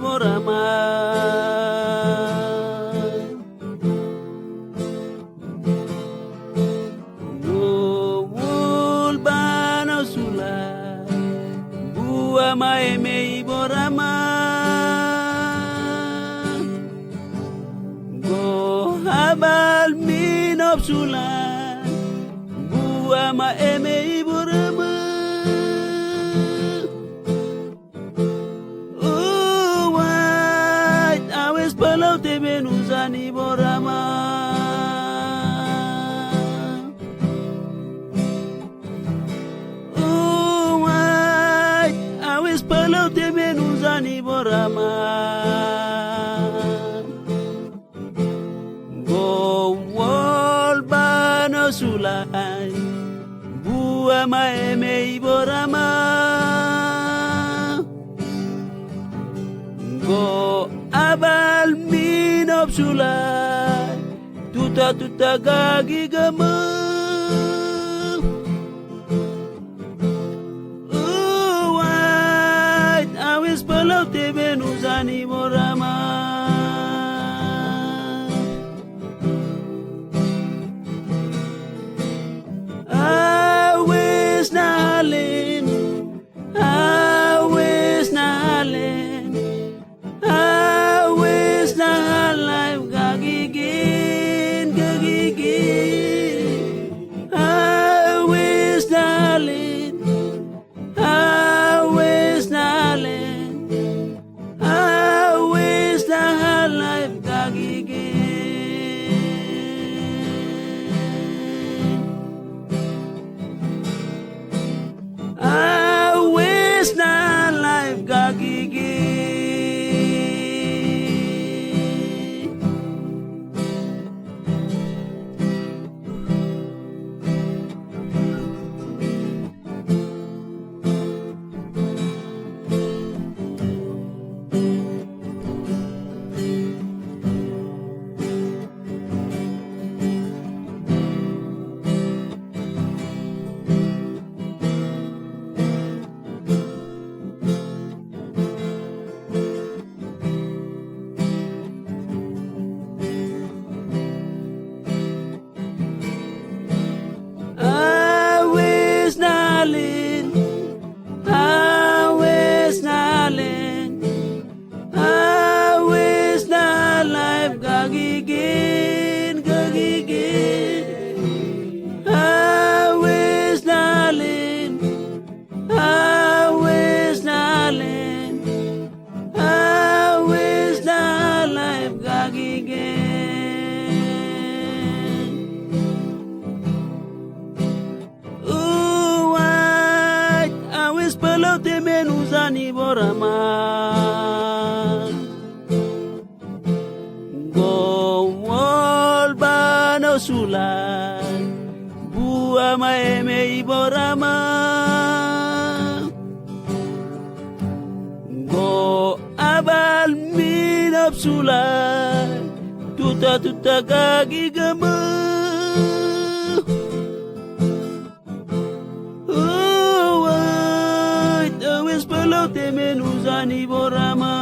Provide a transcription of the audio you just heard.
borama. Gowul bano sula bua maeme borama. Go habal minop sula bua maeme borama. Palau tebe nuzani borama. Awes palau tebe nuzani borama. Gowol bano sulai bua maeme borama. Go abal minop sulai tuta gagi gama. White awis palau tebe nuzani borama. Awis nalin, awis nalin, awis nalin gagigin, gagigin. Awis nalin, awis nalin, awis nalin gagigin. Awis nalin gagigin. Awis nalin, awis nalin, awis nalin gagigin, gagigin. Awis nalin, awis nalin, awis nalin gagigin. Awis palau tebe nuzani borama. Gowol bano sulai bua maeme borama. Go abal minop sulai tuta gagi gama. Awis palau tebe nuzani borama.